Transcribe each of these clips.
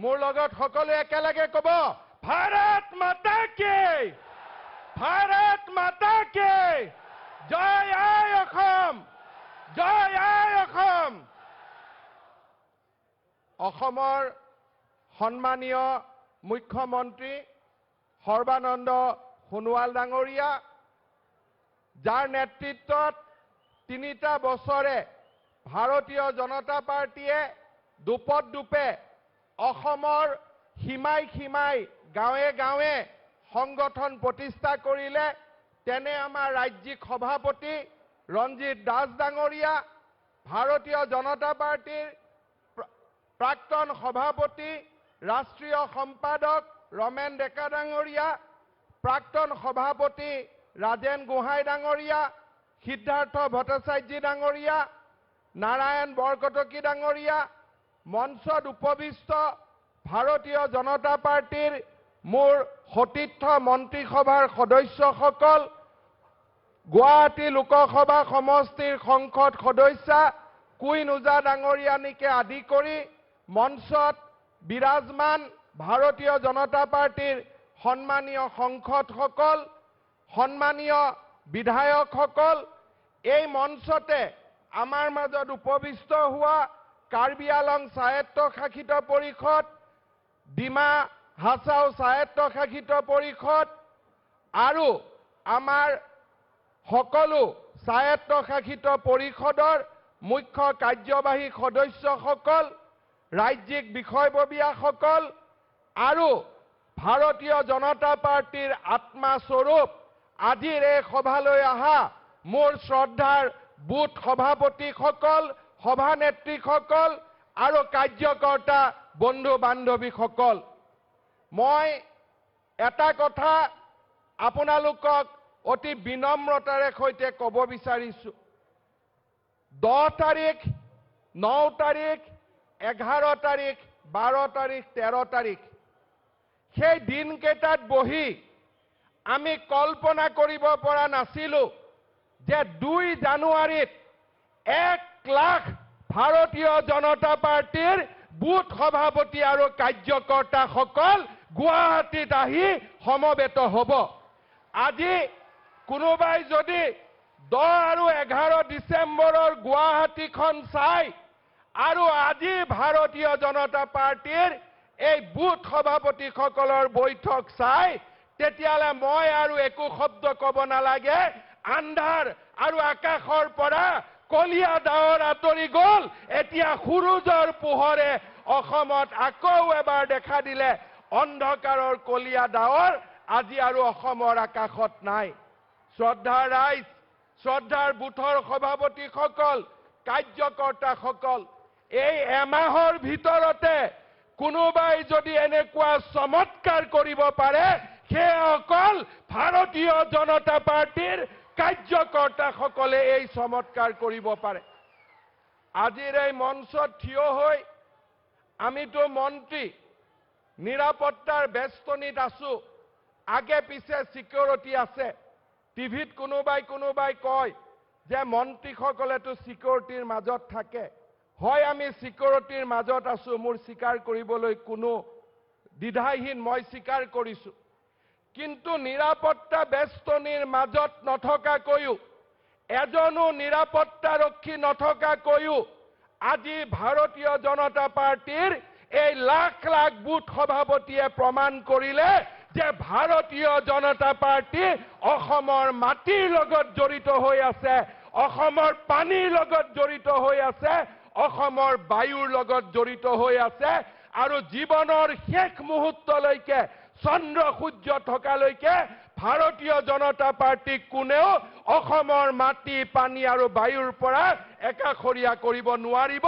মোৰ লগত সকলোৱে একেলগে ক'ব ভাৰত মাতা কি ভাৰত মাতা কি জয় আই অসম জয় আই অসম অসমৰ সন্মানীয় মুখ্যমন্ত্ৰী সৰ্বানন্দ সোণোৱাল ডাঙৰীয়া যাৰ নেতৃত্বত 3টা বছৰে ভাৰতীয় জনতা পাৰ্টিয়ে দুপে অসমৰ সীমাই গাঁৱে গাঁৱে সংগঠন প্ৰতিষ্ঠা কৰিলে তেনে আমাৰ ৰাজ্যিক সভাপতি ৰঞ্জিত দাস ডাঙৰীয়া ভাৰতীয় জনতা পাৰ্টিৰ প্ৰাক্তন সভাপতি ৰাষ্ট্ৰীয় সম্পাদক ৰমেন ডেকা ডাঙৰীয়া প্ৰাক্তন সভাপতি ৰাজেন গোহাঁই ডাঙৰীয়া সিদ্ধাৰ্থ ভট্টাচাৰ্য ডাঙৰীয়া নাৰায়ণ বৰকটকী ডাঙৰীয়া মঞ্চত উপবিষ্ট ভাৰতীয় জনতা পাৰ্টিৰ মোৰ সতীৰ্থ মন্ত্ৰীসভাৰ সদস্যসকল গুৱাহাটী লোকসভা সমষ্টিৰ সংসদ সদস্য কুইন ওজা ডাঙৰীয়ানীকে আদি কৰি মঞ্চত বিৰাজমান ভাৰতীয় জনতা পাৰ্টিৰ সন্মানীয় সংসদসকল সন্মানীয় বিধায়কসকল এই মঞ্চতে আমাৰ মাজত উপবিষ্ট হোৱা কাৰ্বি আলং স্বায়ত্তশাসিত পৰিষদ ডিমা হাছাও স্বায়ত্তশাসিত পৰিষদ আৰু আমাৰ সকলো স্বায়ত্তশাসিত পৰিষদৰ মুখ্য কাৰ্যবাহী সদস্যসকল ৰাজ্যিক বিষয়ববীয়াসকল আৰু ভাৰতীয় জনতা পাৰ্টিৰ আত্মাস্বৰূপ আজিৰ এই সভালৈ অহা মোৰ শ্ৰদ্ধাৰ বুথ সভাপতিসকল সভানেত্ৰীসকল আৰু কাৰ্যকৰ্তা বন্ধু বান্ধৱীসকল মই এটা কথা আপোনালোকক অতি বিনম্ৰতাৰে সৈতে ক'ব বিচাৰিছো 10 তাৰিখ 9 তাৰিখ 11 তাৰিখ 12 তাৰিখ 13 তাৰিখ সেই দিনকেইটাত বহি আমি কল্পনা কৰিব পৰা নাছিলো যে 2 জানুৱাৰীত 1 লাখ ভাৰতীয় জনতা পাৰ্টিৰ বুথ সভাপতি আৰু কাৰ্যকৰ্তাসকল গুৱাহাটীত আহি সমবেত হ'ব আজি কোনোবাই যদি 10 আৰু 11 ডিচেম্বৰৰ গুৱাহাটীখন চাই আৰু আজি ভাৰতীয় জনতা পাৰ্টিৰ এই বুথ সভাপতিসকলৰ বৈঠক চাই তেতিয়ালে মই আৰু একো শব্দ ক'ব নালাগে আন্ধাৰ আৰু আকাশৰ পৰা কলিয়া ডাৱৰ আঁতৰি গ'ল এতিয়া সূৰুজৰ পোহৰে অসমত আকৌ এবাৰ দেখা দিলে অন্ধকাৰৰ কলিয়া ডাৱৰ আজি আৰু অসমৰ আকাশত নাই শ্ৰদ্ধাৰ ৰাইজ শ্ৰদ্ধাৰ বুথৰ সভাপতিসকল কাৰ্যকৰ্তাসকল এই এমাহৰ ভিতৰতে কোনোবাই যদি এনেকুৱা চমৎকাৰ কৰিব পাৰে সেয়া অকল ভাৰতীয় জনতা পাৰ্টিৰ কাৰ্যকৰ্তাসকলে এই চমৎকাৰ কৰিব পাৰে আজিৰ এই মঞ্চত থিয় হৈ আমিতো মন্ত্ৰী নিৰাপত্তাৰ বেষ্টনীত আছো আগে পিছে সিকিউৰিটি আছে টিভিত কোনোবাই কয় যে মন্ত্ৰীসকলেতো সিকিউৰিটিৰ মাজত থাকে হয় আমি সিকিউৰিটিৰ মাজত আছো মোৰ স্বীকাৰ কৰিবলৈ কোনো দ্বিধাহীন মই স্বীকাৰ কৰিছো কিন্তু নিৰাপত্তা বেষ্টনীৰ মাজত নথকাকৈও এজনো নিৰাপত্তাৰক্ষী নথকাকৈও আজি ভাৰতীয় জনতা পাৰ্টিৰ এই লাখ লাখ বুথ সভাপতিয়ে প্ৰমাণ কৰিলে যে ভাৰতীয় জনতা পাৰ্টি অসমৰ মাটিৰ লগত জড়িত হৈ আছে অসমৰ পানীৰ লগত জড়িত হৈ আছে অসমৰ বায়ুৰ লগত জড়িত হৈ আছে আৰু জীৱনৰ শেষ মুহূৰ্তলৈকে চন্দ্ৰ সূৰ্য থকালৈকে ভাৰতীয় জনতা পাৰ্টিক কোনেও অসমৰ মাটি পানী আৰু বায়ুৰ পৰা একাখৰীয়া কৰিব নোৱাৰিব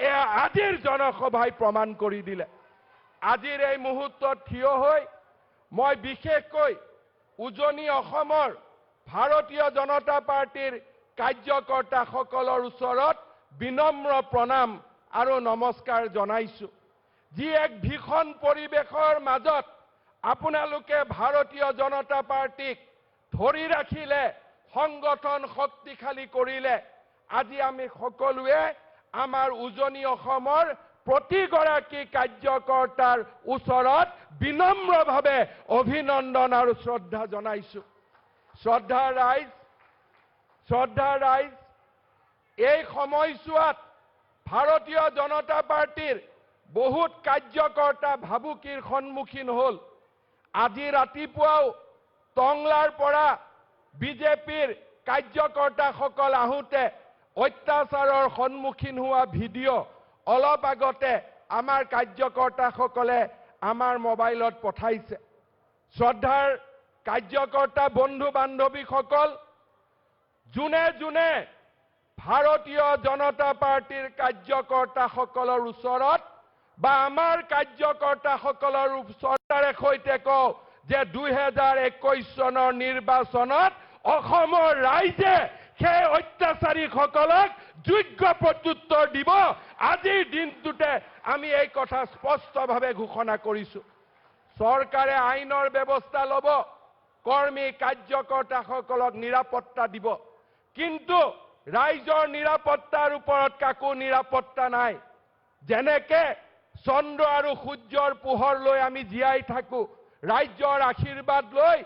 এয়া আজিৰ জনসভাই প্ৰমাণ কৰি দিলে আজিৰ এই মুহূৰ্তত থিয় হৈ মই বিশেষকৈ উজনি অসমৰ ভাৰতীয় জনতা পাৰ্টিৰ কাৰ্যকৰ্তাসকলৰ ওচৰত বিনম্ৰ প্ৰণাম আৰু নমস্কাৰ জনাইছো যি এক ভীষণ পৰিৱেশৰ মাজত আপোনালোকে ভাৰতীয় জনতা পাৰ্টিক ধৰি ৰাখিলে সংগঠন শক্তিশালী কৰিলে আজি আমি সকলোৱে আমাৰ উজনি অসমৰ প্ৰতিগৰাকী কাৰ্যকৰ্তাৰ ওচৰত বিনম্ৰভাৱে অভিনন্দন আৰু শ্ৰদ্ধা জনাইছো। শ্ৰদ্ধাৰ ৰাইজ, এই সময়ছোৱাত ভাৰতীয় জনতা পাৰ্টিৰ বহুত কাৰ্যকৰ্তা ভাবুকিৰ সন্মুখীন হ'ল। আজি ৰাতিপুৱাও টংলাৰ পৰা বিজেপিৰ কাৰ্যকৰ্তাসকল আহোঁতে অত্যাচাৰৰ সন্মুখীন হোৱা ভিডিঅ' অলপ আগতে আমাৰ কাৰ্যকৰ্তাসকলে আমাৰ মোবাইলত পঠাইছে। শ্ৰদ্ধাৰ কাৰ্যকৰ্তা বন্ধু বান্ধৱীসকল, যোনে যোনে ভাৰতীয় জনতা পাৰ্টিৰ কাৰ্যকৰ্তাসকলৰ ওচৰত বা আমাৰ কাৰ্যকৰ্তাসকলৰ ওচৰৰে সৈতে কওঁ যে 2021 চনৰ নিৰ্বাচনত অসমৰ ৰাইজে সেই অত্যাচাৰীসকলক যোগ্য প্ৰত্যুত্তৰ দিব। আজিৰ দিনটোতে আমি এই কথা স্পষ্টভাৱে ঘোষণা কৰিছো। চৰকাৰে আইনৰ ব্যৱস্থা ল'ব, কৰ্মী কাৰ্যকৰ্তাসকলক নিৰাপত্তা দিব, কিন্তু ৰাইজৰ নিৰাপত্তাৰ ওপৰত কাকো নিৰাপত্তা নাই। যেনেকে চন্দ্ৰ আৰু সূৰ্যৰ পোহৰ লৈ আমি জীয়াই থাকো, ৰাজ্যৰ আশীৰ্বাদ লৈ,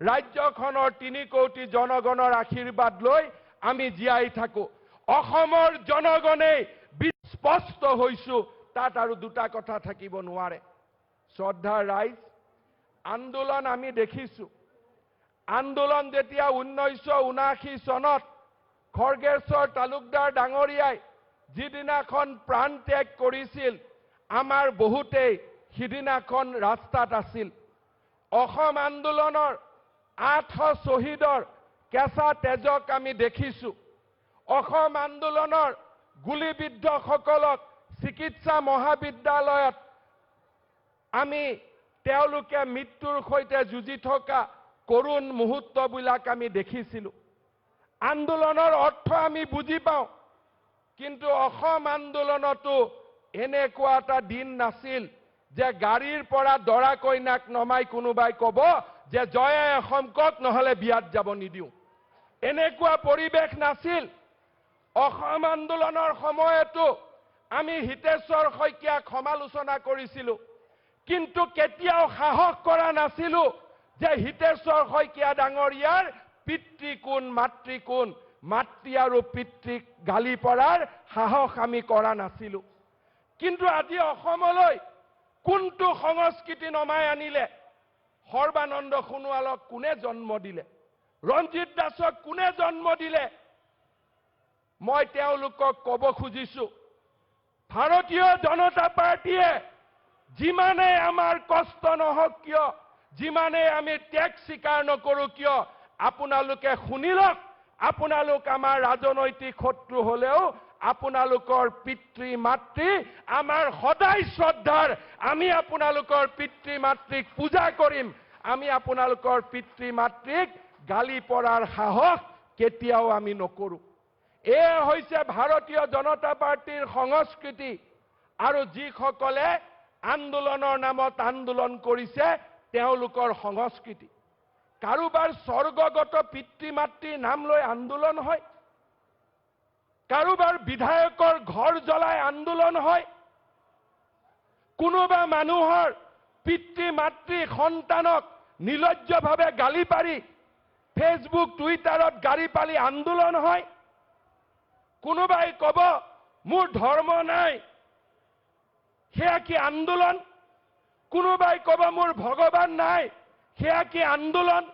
ৰাজ্যখনৰ 3 কোটি জনগণৰ আশীৰ্বাদ লৈ আমি জীয়াই থাকো। অসমৰ জনগণেই স্পষ্ট হৈছো, তাত আৰু দুটা কথা থাকিব নোৱাৰে। শ্ৰদ্ধাৰ ৰাইজ, আন্দোলন আমি দেখিছো। আন্দোলন যেতিয়া 1979 চনত খৰ্গেশ্বৰ তালুকদাৰ ডাঙৰীয়াই যিদিনাখন প্ৰাণ ত্যাগ কৰিছিল, আমাৰ বহুতেই সিদিনাখন ৰাস্তাত আছিল। অসম আন্দোলনৰ 800 শ্বহীদৰ কেঁচা তেজক আমি দেখিছো। অসম আন্দোলনৰ গুলীবিদ্ধসকলক চিকিৎসা মহাবিদ্যালয়ত আমি তেওঁলোকে মৃত্যুৰ সৈতে যুঁজি থকা কৰুণ মুহূৰ্তবিলাক আমি দেখিছিলো। আন্দোলনৰ অৰ্থ আমি বুজি পাওঁ, কিন্তু অসম আন্দোলনতো এনেকুৱা এটা দিন নাছিল যে গাড়ীৰ পৰা দৰা কইনাক নমাই কোনোবাই ক'ব যে জয় অসম কক, নহলে বিয়াত যাব নিদিওঁ। এনেকুৱা পৰিৱেশ নাছিল। অসম আন্দোলনৰ সময়তো আমি হিতেশ্বৰ শইকীয়াক সমালোচনা কৰিছিলো, কিন্তু কেতিয়াও সাহস কৰা নাছিলো যে হিতেশ্বৰ শইকীয়া ডাঙৰীয়াৰ পিতৃকোণ মাতৃকোণ, মাতৃ আৰু পিতৃক গালি পৰাৰ সাহস আমি কৰা নাছিলো। কিন্তু আজি অসমলৈ কোনটো সংস্কৃতি নমাই আনিলে? সৰ্বানন্দ সোণোৱালক কোনে জন্ম দিলে? ৰঞ্জিত দাসক কোনে জন্ম দিলে? মই তেওঁলোকক ক'ব খুজিছো, ভাৰতীয় জনতা পাৰ্টিয়ে যিমানে আমাৰ কষ্ট নহওক কিয়, যিমানে আমি ত্যাগ স্বীকাৰ নকৰোঁ কিয়, আপোনালোকে শুনি লওক, আপোনালোক আমাৰ ৰাজনৈতিক শত্ৰু হলেও আপোনালোকৰ পিতৃ মাতৃ আমাৰ সদায় শ্ৰদ্ধাৰ। আমি আপোনালোকৰ পিতৃ মাতৃক পূজা কৰিম। আমি আপোনালোকৰ পিতৃ মাতৃক গালি পৰাৰ সাহস কেতিয়াও আমি নকৰোঁ। এয়া হৈছে ভাৰতীয় জনতা পাৰ্টিৰ সংস্কৃতি। আৰু যিসকলে আন্দোলনৰ নামত আন্দোলন কৰিছে তেওঁলোকৰ সংস্কৃতি। কাৰোবাৰ স্বৰ্গগত পিতৃ মাতৃৰ নাম লৈ আন্দোলন হয়, কাৰোবাৰ বিধায়কৰ ঘৰ জ্বলাই আন্দোলন হয়, কোনোবা মানুহৰ পিতৃ মাতৃ সন্তানক নিলজ্জভাৱে গালি পাৰি ফেচবুক টুইটাৰত গালি পালি আন্দোলন হয়। কোনোবাই ক'ব মোৰ ধৰ্ম নাই, সেয়া কি আন্দোলন? কোনোবাই ক'ব মোৰ ভগৱান নাই, সেয়া কি আন্দোলন?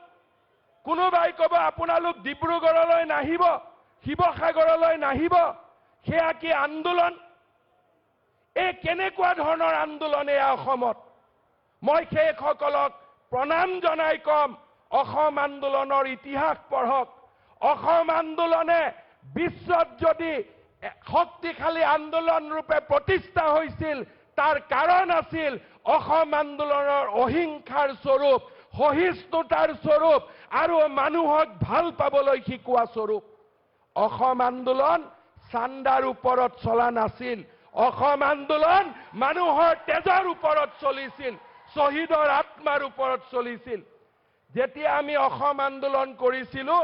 কোনোবাই ক'ব আপোনালোক ডিব্ৰুগড়লৈ নাহিব, শিৱসাগৰলৈ নাহিব, সেয়া কি আন্দোলন? এই কেনেকুৱা ধৰণৰ আন্দোলন এয়া অসমত? মই সেইসকলক প্ৰণাম জনাই কম, অসম আন্দোলনৰ ইতিহাস পঢ়ক। অসম আন্দোলনে বিশ্বত যদি শক্তিশালী আন্দোলন ৰূপে প্ৰতিষ্ঠা হৈছিল, তাৰ কাৰণ আছিল অসম আন্দোলনৰ অহিংসাৰ স্বৰূপ, সহিষ্ণুতাৰ স্বৰূপ আৰু মানুহক ভাল পাবলৈ শিকোৱা স্বৰূপ। অসম আন্দোলন চান্দাৰ ওপৰত চলা নাছিল। অসম আন্দোলন মানুহৰ তেজৰ ওপৰত চলিছিল, শ্বহীদৰ আত্মাৰ ওপৰত চলিছিল। যেতিয়া আমি অসম আন্দোলন কৰিছিলো,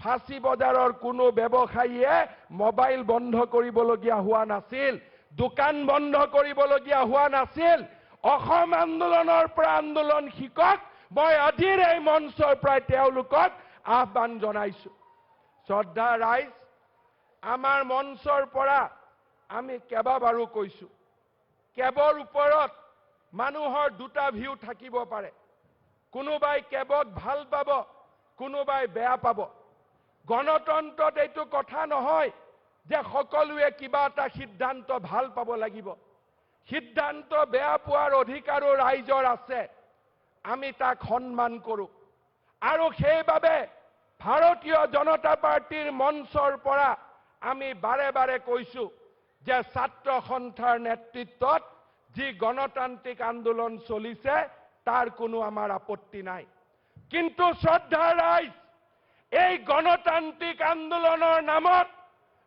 ফাঁচী বজাৰৰ কোনো ব্যৱসায়ীয়ে মোবাইল বন্ধ কৰিবলগীয়া হোৱা নাছিল। দোকান বন্ধ কৰিবলগীয়া হোৱা নাছিল অসম আন্দোলনৰ পৰা আন্দোলন শিকক মই আজিৰ এই মঞ্চৰ পৰা তেওঁলোকক আহ্বান জনাইছো শ্ৰদ্ধা ৰাইজ আমাৰ মঞ্চৰ পৰা আমি কেবাবাৰো কৈছো কেবৰ ওপৰত মানুহৰ দুটা ভিউ থাকিব পাৰে কোনোবাই কেবক ভাল পাব কোনোবাই বেয়া পাব গণতন্ত্ৰত এইটো কথা নহয় যে সকলোৱে কিবা এটা সিদ্ধান্ত ভাল পাব লাগিব সিদ্ধান্ত বেয়া পোৱাৰ অধিকাৰো ৰাইজৰ আছে আমি তাক সন্মান কৰো আৰু সেইবাবে ভাৰতীয় জনতা পাৰ্টিৰ মঞ্চৰ পৰা আমি বাৰে বাৰে কৈছো যে ছাত্ৰ সন্থাৰ নেতৃত্বত যি গণতান্ত্ৰিক আন্দোলন চলিছে তাৰ কোনো আমাৰ আপত্তি নাই কিন্তু শ্ৰদ্ধা ৰাইজ এই গণতান্ত্ৰিক আন্দোলনৰ নামত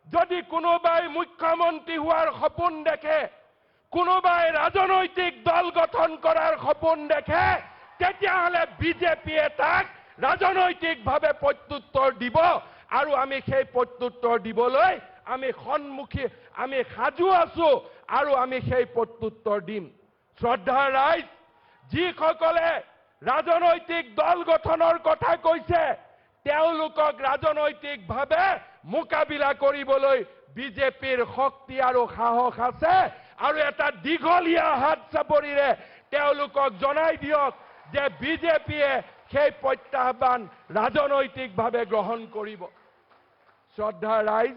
যদি কোনোবাই মুখ্যমন্ত্ৰী হোৱাৰ সপোন দেখে কোনোবাই ৰাজনৈতিক দল গঠন কৰাৰ সপোন দেখে তেতিয়াহলে বিজেপিয়ে তাক ৰাজনৈতিকভাৱে প্ৰত্যুত্তৰ দিব আৰু আমি সেই প্ৰত্যুত্তৰ দিবলৈ আমি সন্মুখী আমি সাজু আছো আৰু আমি সেই প্ৰত্যুত্তৰ দিম শ্ৰদ্ধা ৰাইজ যিসকলে ৰাজনৈতিক দল গঠনৰ কথা কৈছে তেওঁলোকক ৰাজনৈতিকভাৱে মোকাবিলা কৰিবলৈ বিজেপিৰ শক্তি আৰু সাহস আছে আৰু এটা দীঘলীয়া হাত চাপৰিৰে তেওঁলোকক জনাই দিয়ক যে বিজেপিয়ে সেই প্ৰত্যাহ্বান ৰাজনৈতিকভাৱে গ্ৰহণ কৰিব শ্ৰদ্ধা ৰাইজ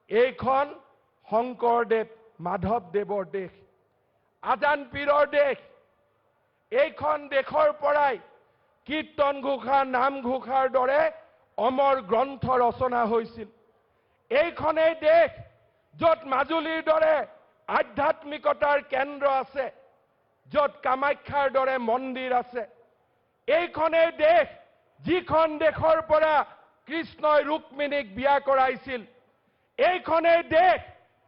এইখন শংকৰদেৱ মাধৱদেৱৰ দেশ আজান পীৰৰ দেশ এইখন দেশৰ পৰাই কীৰ্তন ঘোষা নাম ঘোষাৰ দৰে অমৰ গ্ৰন্থ ৰচনা হৈছিল এইখনেই দেশ য'ত মাজুলীৰ দৰে আধ্যাত্মিকতাৰ কেন্দ্ৰ আছে য'ত কামাখ্যাৰ দৰে মন্দিৰ আছে এইখনেই দেশ যিখন দেশৰ পৰা কৃষ্ণই ৰুক্মিণীক বিয়া কৰাইছিল এইখনেই দেশ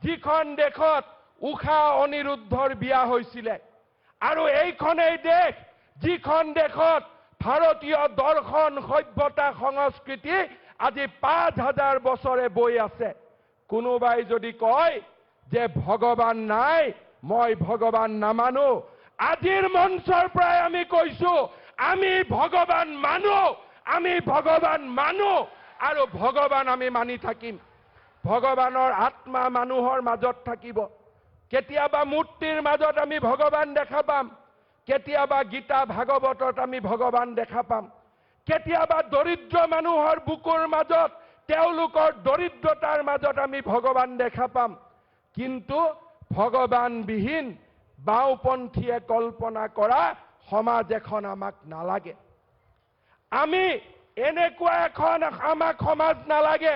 যিখন দেশত উষা অনিৰুদ্ধৰ বিয়া হৈছিল আৰু এইখনেই দেশ যিখন দেশত ভাৰতীয় দৰ্শন সভ্যতা সংস্কৃতি আজি 5000 বছৰে বৈ আছে কোনোবাই যদি কয় যে ভগৱান নাই মই ভগৱান নামানো আজিৰ মঞ্চৰ পৰাই আমি কৈছো আমি ভগৱান মানো আৰু ভগৱান আমি মানি থাকিম ভগৱানৰ আত্মা মানুহৰ মাজত থাকিব কেতিয়াবা মূৰ্তিৰ মাজত আমি ভগৱান দেখা পাম কেতিয়াবা গীতা ভাগৱতত আমি ভগৱান দেখা পাম কেতিয়াবা দৰিদ্ৰ মানুহৰ বুকুৰ মাজত তেওঁলোকৰ দৰিদ্ৰতাৰ মাজত আমি ভগৱান দেখা পাম কিন্তু ভগৱানবিহীন বাওপন্থীয়ে কল্পনা কৰা সমাজ এখন আমাক নালাগে আমি এনেকুৱা এখন আমাক সমাজ নালাগে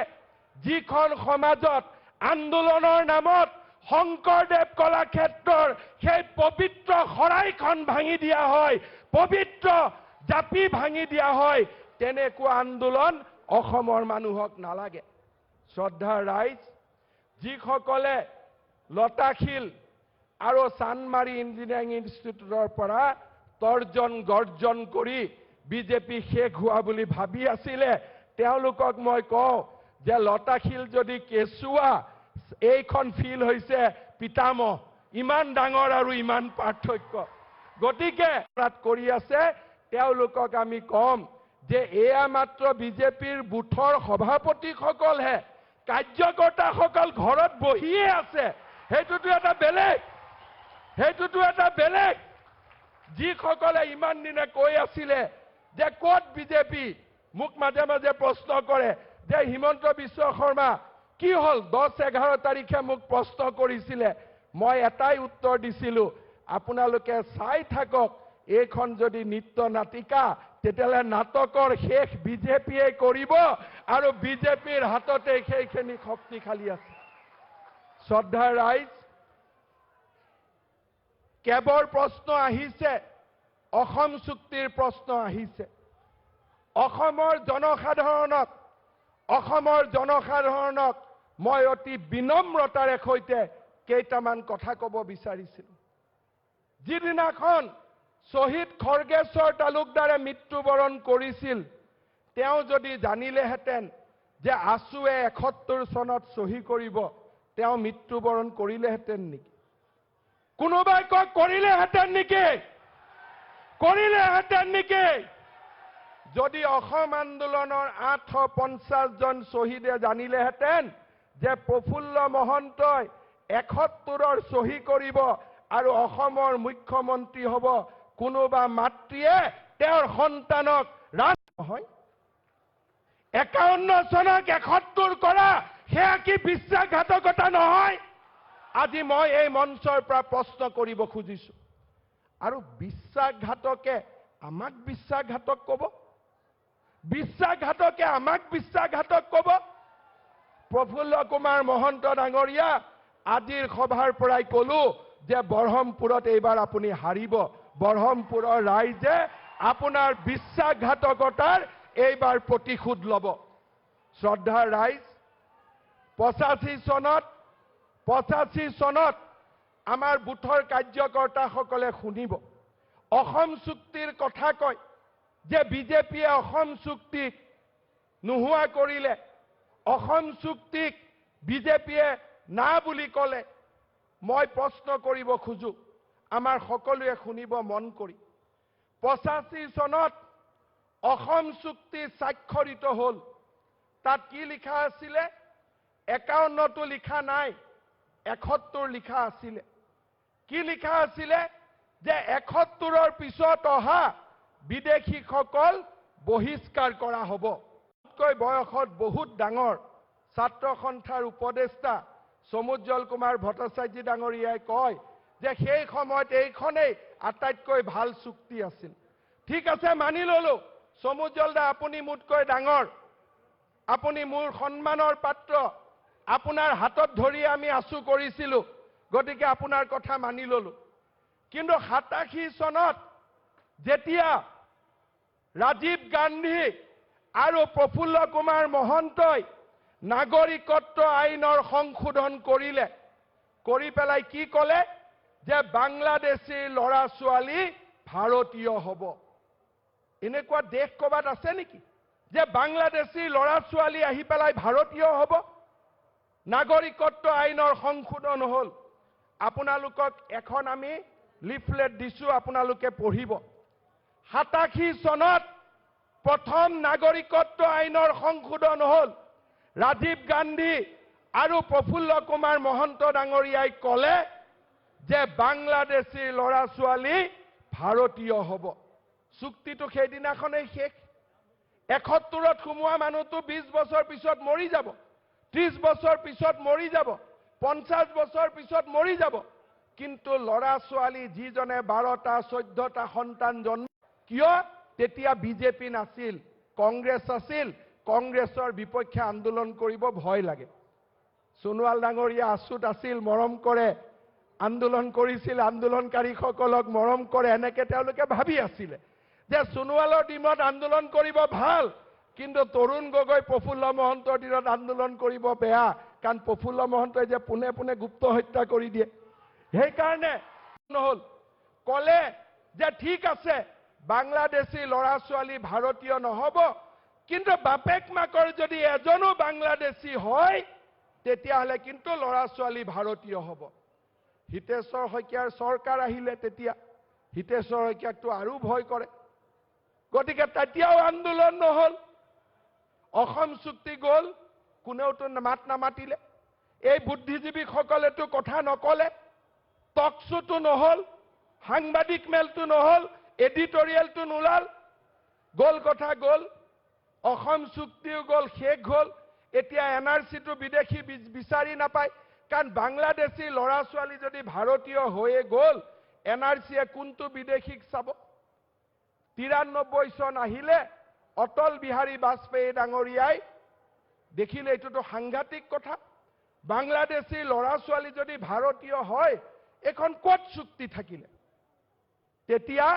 যিখন সমাজত আন্দোলনৰ নামত শংকৰদেৱ কলাক্ষেত্ৰৰ সেই পবিত্ৰ শৰাইখন ভাঙি দিয়া হয় পবিত্ৰ জাপি ভাঙি দিয়া হয় তেনেকুৱা আন্দোলন অসমৰ মানুহক নালাগে শ্ৰদ্ধা ৰাইজ যিসকলে লতাশিল আৰু চানমাৰী ইঞ্জিনিয়াৰিং ইনষ্টিটিউটৰ পৰা তৰ্জন গৰ্জন কৰি বিজেপি শেষ হোৱা বুলি ভাবি আছিলে তেওঁলোকক মই কওঁ যে লতাশিল যদি কেঁচুৱা এইখন ফিল হৈছে পিতামহ ইমান ডাঙৰ আৰু ইমান পাৰ্থক্য গতিকে কৰি আছে তেওঁলোকক আমি কম যে এয়া মাত্ৰ বিজেপিৰ বুথৰ সভাপতিসকলহে কাৰ্যকৰ্তাসকল ঘৰত বহিয়ে আছে সেইটোতো এটা বেলেগ যিসকলে ইমান দিনে কৈ আছিলে যে ক'ত বিজেপি মোক মাজে মাজে প্ৰশ্ন কৰে যে হিমন্ত বিশ্ব শৰ্মা কি হল 10-11 তাৰিখে মোক প্ৰশ্ন কৰিছিলে মই এটাই উত্তৰ দিছিলো আপোনালোকে চাই থাকক এইখন যদি নৃত্য নাটিকা তেতিয়ালে নাটকৰ শেষ বিজেপিয়ে কৰিব আৰু বিজেপিৰ হাততে সেইখিনি শক্তিশালী আছে শ্ৰদ্ধা ৰাইজ কেবৰ প্ৰশ্ন আহিছে অসম চুক্তিৰ প্ৰশ্ন আহিছে অসমৰ জনসাধাৰণক মই অতি বিনম্ৰতাৰে সৈতে কেইটামান কথা ক'ব বিচাৰিছিলো যিদিনাখন শহীদ খৰ্গেশ্বৰ তালুকদাৰে মৃত্যুবৰণ কৰিছিল তেওঁ যদি জানিলেহেঁতেন যে আছুৱে 71 চনত চহী কৰিব তেওঁ মৃত্যুবৰণ কৰিলেহেঁতেন নেকি? কোনোবাই কয় কৰিলেহেঁতেন নেকি? কৰিলেহেঁতেন নেকি? যদি অসম আন্দোলনৰ 850 জন শ্বহীদে জানিলেহেঁতেন যে প্ৰফুল্ল মহন্তই 71ৰ চহী কৰিব আৰু অসমৰ মুখ্যমন্ত্ৰী হ'ব, কোনোবা মাতৃয়ে তেওঁৰ সন্তানক নহয় 51 চনক 71 কৰা, সেয়া কি বিশ্বাসঘাতকতা নহয়? আজি মই এই মঞ্চৰ পৰা প্ৰশ্ন কৰিব খুজিছো। আৰু বিশ্বাসঘাতকে আমাক বিশ্বাসঘাতক ক'ব? বিশ্বাসঘাতকে আমাক বিশ্বাসঘাতক ক'ব? প্ৰফুল্ল কুমাৰ মহন্ত ডাঙৰীয়া, আজিৰ সভাৰ পৰাই ক'লো যে বৰহমপুৰত এইবাৰ আপুনি হাৰিব। বৰহমপুৰৰ ৰাইজে আপোনাৰ বিশ্বাসঘাতকতাৰ এইবাৰ প্ৰতিশোধ ল'ব। শ্ৰদ্ধাৰ ৰাইজ, 85 চনত আমাৰ বুথৰ কাৰ্যকৰ্তাসকলে শুনিব, অসম চুক্তিৰ কথা কয় যে বিজেপিয়ে অসম চুক্তিক নোহোৱা কৰিলে, অসম চুক্তিক বিজেপিয়ে না বুলি ক'লে। মই প্ৰশ্ন কৰিব খোজো, আমাৰ সকলোৱে শুনিব মন কৰি। 85 চনত অসম চুক্তি স্বাক্ষৰিত হ'ল। তাত কি লিখা আছিলে? 51টো লিখা নাই, 71 লিখা আছিলে। কি লিখা আছিলে? যে 71ৰ পিছত অহা বিদেশীসকল বহিষ্কাৰ কৰা হ'ব। বয়সত বহুত ডাঙৰ ছাত্ৰ সন্থাৰ উপদেষ্টা সমুজ্জ্বল কুমাৰ ভট্টাচাৰ্য ডাঙৰীয়াই কয় যে সেই সময়ত এইখনেই আটাইতকৈ ভাল চুক্তি আছিল। ঠিক আছে, মানি ললো, সমুজ্জ্বল দা আপুনি মোতকৈ ডাঙৰ, আপুনি মোৰ সন্মানৰ পাত্ৰ, আপোনাৰ হাতত ধৰি আমি আঁচু কৰিছিলো, গতিকে আপোনাৰ কথা মানি ললো। কিন্তু 87 চনত যেতিয়া ৰাজীৱ গান্ধী আৰু প্ৰফুল্ল কুমাৰ মহন্তই নাগৰিকত্ব আইনৰ সংশোধন কৰিলে, কৰি পেলাই কি ক'লে? যে বাংলাদেশী ল'ৰা ছোৱালী ভাৰতীয় হ'ব। এনেকুৱা দেশ ক'বাত আছে নেকি যে বাংলাদেশী ল'ৰা ছোৱালী আহি পেলাই ভাৰতীয় হ'ব? নাগৰিকত্ব আইনৰ সংশোধন হ'ল। আপোনালোকক এখন আমি লিফলেট দিছো, আপোনালোকে পঢ়িব। 87 চনত প্ৰথম নাগৰিকত্ব আইনৰ সংশোধন হ'ল। ৰাজীৱ গান্ধী আৰু প্ৰফুল্ল কুমাৰ মহন্ত ডাঙৰীয়াই ক'লে যে বাংলাদেশী ল'ৰা ছোৱালী ভাৰতীয় হ'ব। চুক্তিটো সেইদিনাখনেই শেষ। 71ত সোমোৱা মানুহটো 20 বছৰ পিছত মৰি যাব, 30 বছৰ পিছত মৰি যাব, 50 বছৰ পিছত মৰি যাব। কিন্তু ল'ৰা ছোৱালী যিজনে 12টা 14টা সন্তান জন্ম, কিয়? তেতিয়া বিজেপি নাছিল, কংগ্ৰেছ আছিল। কংগ্ৰেছৰ বিপক্ষে আন্দোলন কৰিব ভয় লাগে। সোণোৱাল ডাঙৰীয়া আছুত আছিল, মৰম কৰে, আন্দোলন কৰিছিল, আন্দোলনকাৰীসকলক মৰম কৰে, এনেকে তেওঁলোকে ভাবি আছিলে যে সোণোৱালৰ দিনত আন্দোলন কৰিব ভাল, কিন্তু তৰুণ গগৈ প্ৰফুল্ল মহন্তৰ দিনত আন্দোলন কৰিব বেয়া, কাৰণ প্ৰফুল্ল মহন্তই যে পোনে পোনে গুপ্ত হত্যা কৰি দিয়ে। সেইকাৰণে নহ'ল। ক'লে যে ঠিক আছে, বাংলাদেশী ল'ৰা ছোৱালী ভাৰতীয় নহ'ব, কিন্তু বাপেক মাকৰ যদি এজনো বাংলাদেশী হয় তেতিয়াহ'লে কিন্তু ল'ৰা ছোৱালী ভাৰতীয় হ'ব। হিতেশ্বৰ শইকীয়াৰ চৰকাৰ আহিলে, তেতিয়া হিতেশ্বৰ শইকীয়াকটো আৰু ভয় কৰে, গতিকে তেতিয়াও আন্দোলন নহ'ল। অসম চুক্তি গ'ল, কোনেওতো মাত নামাতিলে। এই বুদ্ধিজীৱীসকলেতো কথা নকলে, টকশ্বুটো নহ'ল, সাংবাদিক মেলটো নহ'ল, এডিটৰিয়েলটো নোলাল। গ'ল কথা গ'ল, অসম চুক্তিও গ'ল, শেষ হ'ল। এতিয়া NRCটো বিদেশী বিচাৰি নাপায়, কাৰণ বাংলাদেশী ল'ৰা ছোৱালী যদি ভাৰতীয় হৈয়ে গ'ল, NRCয়ে কোনটো বিদেশীক চাব? 93 চন আহিলে অটল বিহাৰী বাজপেয়ী ডাঙৰীয়াই দেখিলে, এইটোতো সাংঘাতিক কথা। বাংলাদেশী ল'ৰা ছোৱালী যদি ভাৰতীয় হয়, এখন ক'ত চুক্তি থাকিলে? তেতিয়া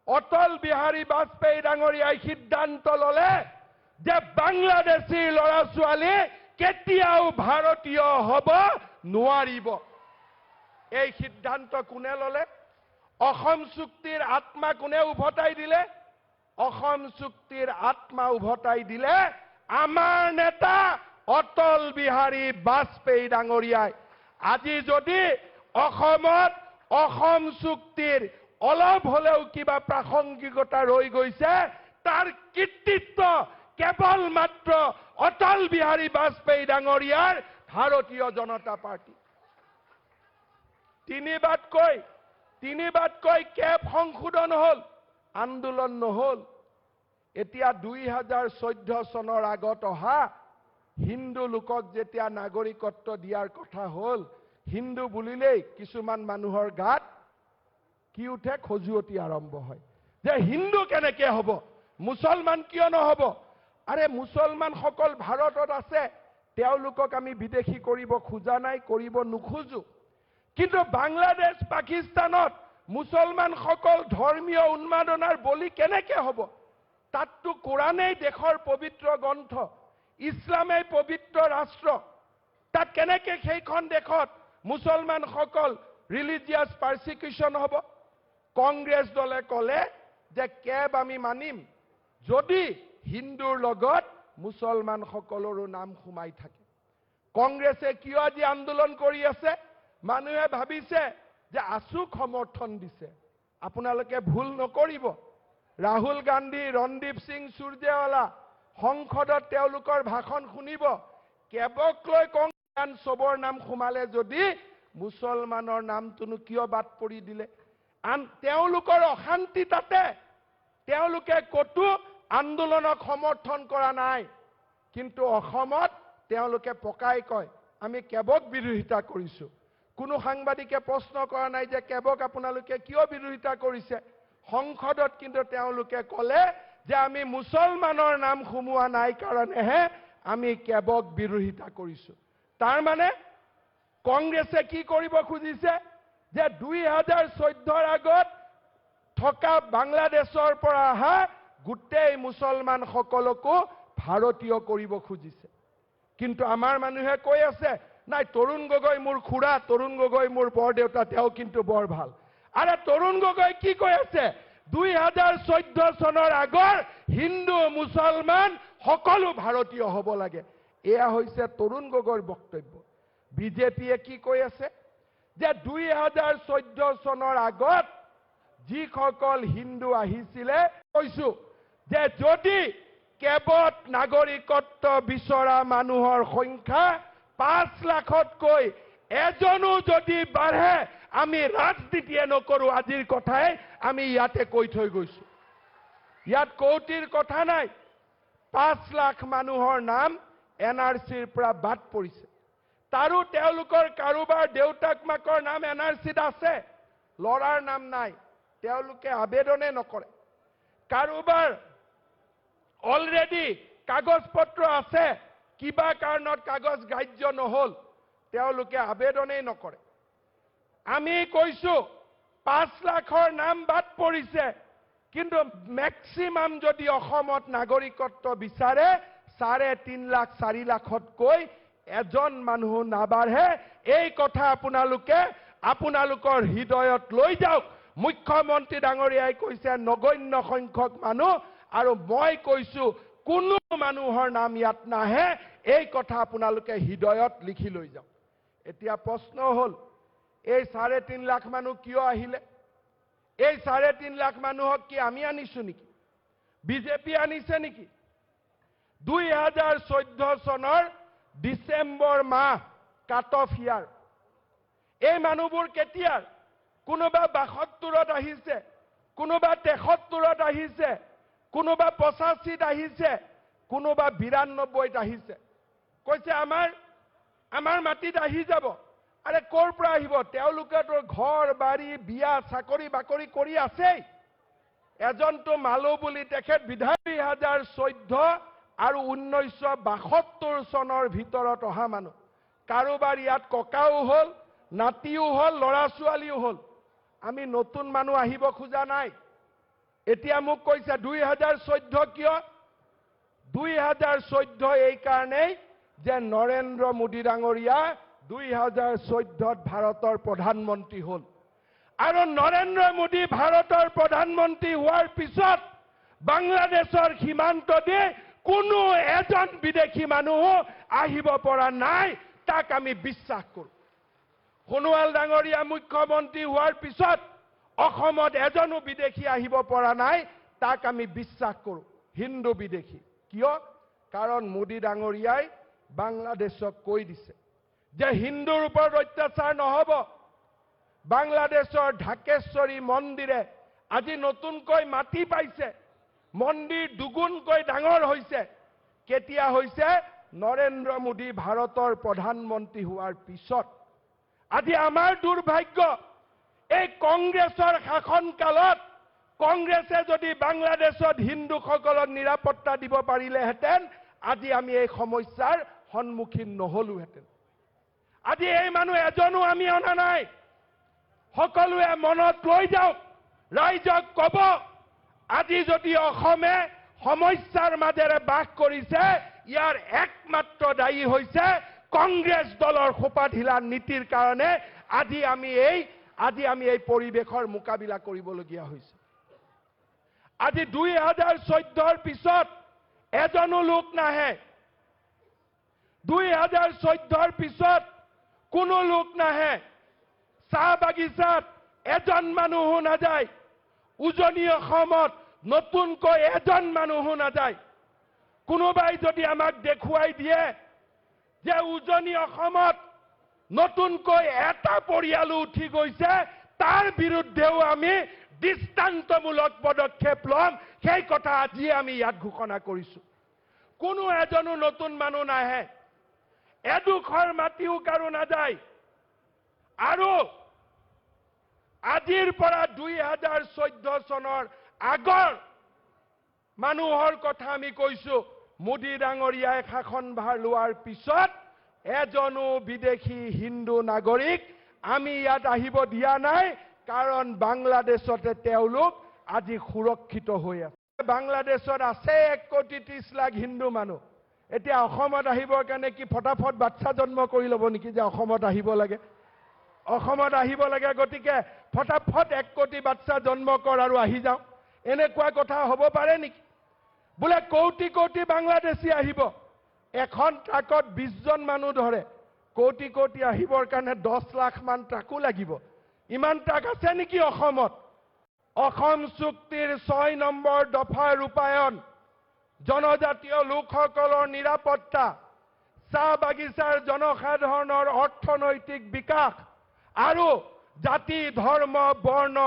অটল বিহাৰী বাজপেয়ী ডাঙৰীয়াই সিদ্ধান্ত ল'লে যে বাংলাদেশী ল'ৰা ছোৱালী কেতিয়াও ভাৰতীয় হ'ব নোৱাৰিব। এই সিদ্ধান্ত কোনে ল'লে? অসম চুক্তিৰ আত্মা কোনে উভতাই দিলে? অসম চুক্তিৰ আত্মা উভতাই দিলে আমাৰ নেতা অটল বিহাৰী বাজপেয়ী ডাঙৰীয়াই আজি যদি অসমত অসম চুক্তিৰ অলপ হলেও কিবা প্ৰাসংগিকতা ৰৈ গৈছে তাৰ কৃতিত্ব কেৱল মাত্ৰ অটল বিহাৰী বাজপেয়ী ডাঙৰীয়াৰ ভাৰতীয় জনতা পাৰ্টি তিনিবাৰকৈ কেব সংশোধন হল আন্দোলন নহল এতিয়া 2014 চনৰ আগত অহা হিন্দু লোকক যেতিয়া নাগৰিকত্ব দিয়াৰ কথা হল হিন্দু বুলিলেই কিছুমান মানুহৰ গাত কি উঠে খজুৱতি আৰম্ভ হয় যে হিন্দু কেনেকে হ'ব মুছলমান কিয় নহব আৰে মুছলমান সকল ভাৰতত আছে তেওঁলোকক আমি বিদেশী কৰিব খোজা নাই কৰিব নোখোজো কিন্তু বাংলাদেশ পাকিস্তানত মুছলমান সকল ধৰ্মীয় উন্মাদনাৰ বলি কেনেকে হ'ব তাততো কোৰানেই দেশৰ পবিত্ৰ গ্ৰন্থ ইছলামেই পবিত্ৰ ৰাষ্ট্ৰ তাত কেনেকে সেইখন দেশত মুছলমান সকল ৰিলিজিয়াছ পাৰসিকিউশন হ'ব কংগ্ৰেছ দলে কলে যে কেব আমি মানিম যদি হিন্দুৰ লগত মুছলমান সকলৰো নাম সোমাই থাকে কংগ্ৰেছে কিয় আজি আন্দোলন কৰি আছে মানুহে ভাবিছে যে আছুক সমৰ্থন দিছে আপোনালোকে ভুল নকৰিব ৰাহুল গান্ধী ৰণদীপ সিং সূৰ্যেৱালা সংসদত তেওঁলোকৰ ভাষণ শুনিব কেবক লৈ কংগ্ৰেছ সবৰ নাম সোমালে যদি মুছলমানৰ নামটোনো কিয় বাদ পৰি দিলে আন তেওঁলোকৰ অশান্তি তাতে তেওঁলোকে কতো আন্দোলনক সমৰ্থন কৰা নাই কিন্তু অসমত তেওঁলোকে পকাই কয় আমি কেবক বিৰোধিতা কৰিছো কোনো সাংবাদিকে প্ৰশ্ন কৰা নাই যে কেবক আপোনালোকে কিয় বিৰোধিতা কৰিছে সংসদত কিন্তু তেওঁলোকে কলে যে আমি মুছলমানৰ নাম সোমোৱা নাই কাৰণেহে আমি কেবক বিৰোধিতা কৰিছো তাৰ মানে কংগ্ৰেছে কি কৰিব খুজিছে যে 2014 আগত থকা বাংলাদেশৰ পৰা আহা গোটেই মুছলমান সকলকো ভাৰতীয় কৰিব খুজিছে কিন্তু আমাৰ মানুহে কৈ আছে নাই তৰুণ গগৈ মোৰ খুৰা তৰুণ গগৈ মোৰ বৰদেউতা তেওঁ কিন্তু বৰ ভাল আৰে তৰুণ গগৈ কি কৈ আছে 2014 চনৰ আগৰ হিন্দু মুছলমান সকলো ভাৰতীয় হ'ব লাগে এয়া হৈছে তৰুণ গগৈৰ বক্তব্য বিজেপিয়ে কি কৈ আছে যে 2014 চনৰ আগত যিসকল হিন্দু আহিছিলে কৈছো যে যদি কেবত নাগৰিকত্ব বিচৰা মানুহৰ সংখ্যা 5 লাখতকৈ এজনো যদি বাঢ়ে আমি ৰাজনীতিয়ে নকৰো আজিৰ কথাই আমি ইয়াতে কৈ থৈ গৈছো ইয়াত কৌটিৰ কথা নাই 5 লাখ মানুহৰ নাম এনআৰসিৰ পৰা বাদ পৰিছে তাৰো তেওঁলোকৰ কাৰোবাৰ দেউতাক মাকৰ নাম এনআৰসিত আছে লৰাৰ নাম নাই তেওঁলোকে আবেদনে নকৰে কাৰোবাৰ অলৰেডি কাগজ পত্ৰ আছে কিবা কাৰণত কাগজ গ্ৰাহ্য নহল তেওঁলোকে আবেদনে নকৰে আমি কৈছো 5 লাখৰ নাম বাদ পৰিছে কিন্তু ম্যাক্সিমাম যদি অসমত নাগৰিকত্ব বিচাৰে 3.5 লাখ 4 লাখতকৈ এজন মানুহ নাবাঢ়ে এই কথা আপোনালোকৰ হৃদয়ত লৈ যাওক মুখ্যমন্ত্ৰী ডাঙৰীয়াই কৈছে নগণ্য সংখ্যক মানুহ আৰু মই কৈছো কোনো মানুহৰ নাম ইয়াত নাহে এই কথা আপোনালোকে হৃদয়ত লিখি লৈ যাওক এতিয়া প্ৰশ্ন হল এই 3.5 লাখ মানুহ কিয় আহিলে এই 3.5 লাখ মানুহক কি আমি আনিছো নেকি বিজেপি আনিছে নেকি 2014 চনৰ ডিসেম্বৰ মাহ কাট অফ ইয়াৰ এই মানুহবোৰ কেতিয়াৰ কোনোবা 72ত আহিছে কোনোবা 73ত আহিছে কোনোবা 85ত আহিছে কোনোবা 92ত আহিছে কৈছে আমাৰ মাটিত আহি যাব আৰে কৰ পৰা আহিব তেওঁলোকে তো ঘৰ বাৰী বিয়া চাকৰি বাকৰি কৰি আছে এজনটো মালো বুলি তেখেত বিধায়ক 2014 আৰু 1972 চনৰ ভিতৰত অহা মানুহ কাৰোবাৰ ইয়াত ককাও হল নাতিও হল লৰা ছোৱালীও হল আমি নতুন মানুহ আহিব খোজা নাই এতিয়া মোক কৈছে 2014 কিয় 2014 এই কাৰণেই যে নৰেন্দ্ৰ মোদী ডাঙৰীয়া 2014 ভাৰতৰ প্ৰধানমন্ত্ৰী হল আৰু নৰেন্দ্ৰ মোদী ভাৰতৰ প্ৰধানমন্ত্ৰী হোৱাৰ পিছত বাংলাদেশৰ সীমান্ত দি কোনো এজন বিদেশী মানুহ আহিব পৰা নাই, তাক আমি বিশ্বাস কৰোঁ। সোণোৱাল ডাঙৰীয়া মুখ্যমন্ত্ৰী হোৱাৰ পিছত অসমত এজনো বিদেশী আহিব পৰা নাই, তাক আমি বিশ্বাস কৰোঁ। হিন্দু বিদেশী কিয়? কাৰণ মোদী ডাঙৰীয়াই বাংলাদেশক কৈ দিছে যে হিন্দুৰ ওপৰত অত্যাচাৰ নহব। বাংলাদেশৰ ঢাকেশ্বৰী মন্দিৰে আজি নতুনকৈ মাটি পাইছে, মন্দিৰ দুগুণকৈ ডাঙৰ হৈছে। কেতিয়া হৈছে? নৰেন্দ্ৰ মোদী ভাৰতৰ প্ৰধানমন্ত্ৰী হোৱাৰ পিছত। আজি আমাৰ দুৰ্ভাগ্য, এই কংগ্ৰেছৰ শাসনকালত কংগ্ৰেছে যদি বাংলাদেশত হিন্দুসকলক নিৰাপত্তা দিব পাৰিলেহেঁতেন, আজি আমি এই সমস্যাৰ সন্মুখীন নহলোহেঁতেন। আজি এই মানুহ এজনো আমি অনা নাই। সকলোৱে মনত লৈ যাওক, ৰাইজক ক'ব, আজি যদি অসমে সমস্যাৰ মাজেৰে বাস কৰিছে, ইয়াৰ একমাত্ৰ দায়ী হৈছে কংগ্ৰেছ দলৰ সোপাঢিলা নীতিৰ কাৰণে আজি আমি এই পৰিৱেশৰ মোকাবিলা কৰিবলগীয়া হৈছে। আজি 2014ৰ পিছত এজনো লোক নাহে। 2014ৰ পিছত কোনো লোক নাহে। চাহ বাগিচাত এজন মানুহো নাযায়। উজনি অসমত নতুনকৈ এজন মানুহো নাযায়। কোনোবাই যদি আমাক দেখুৱাই দিয়ে যে উজনি অসমত নতুনকৈ এটা পৰিয়ালো উঠি গৈছে, তাৰ বিৰুদ্ধেও আমি দৃষ্টান্তমূলক পদক্ষেপ ল'ম, সেই কথা আজি আমি ইয়াত ঘোষণা কৰিছোঁ। কোনো এজনো নতুন মানুহ নাহে, এডোখৰ মাটিও কাৰো নাযায়। আৰু আজিৰ পৰা 2014 চনৰ আগৰ মানুহৰ কথা আমি কৈছোঁ। মোদী ডাঙৰীয়াই শাসনভাৰ লোৱাৰ পিছত এজনো বিদেশী হিন্দু নাগৰিক আমি ইয়াত আহিব দিয়া নাই, কাৰণ বাংলাদেশতে তেওঁলোক আজি সুৰক্ষিত হৈ আছে। বাংলাদেশত আছে 1,30,00,000 হিন্দু মানুহ। এতিয়া অসমত আহিবৰ কাৰণে কি ফটাফট বাচ্চা জন্ম কৰি ল'ব নেকি যে অসমত আহিব লাগে? অসমত আহিব লাগে, গতিকে ফটাফট 1 কোটি বাচ্চা জন্ম কৰ আৰু আহি যাওঁ, এনেকুৱা কথা হ'ব পাৰে নেকি? বোলে কোটি কোটি বাংলাদেশী আহিব, এখন ট্ৰাকত 20 জন মানুহ ধৰে, কোটি কোটি আহিবৰ কাৰণে 10 লাখ মান ট্ৰাকো লাগিব। ইমান ট্ৰাক আছে নেকি অসমত? অসম চুক্তিৰ 6 নম্বৰ দফা ৰূপায়ণ, জনজাতীয় লোকসকলৰ নিৰাপত্তা, চাহ বাগিচাৰ জনসাধাৰণৰ অৰ্থনৈতিক বিকাশ আৰু জাতি ধৰ্ম বৰ্ণ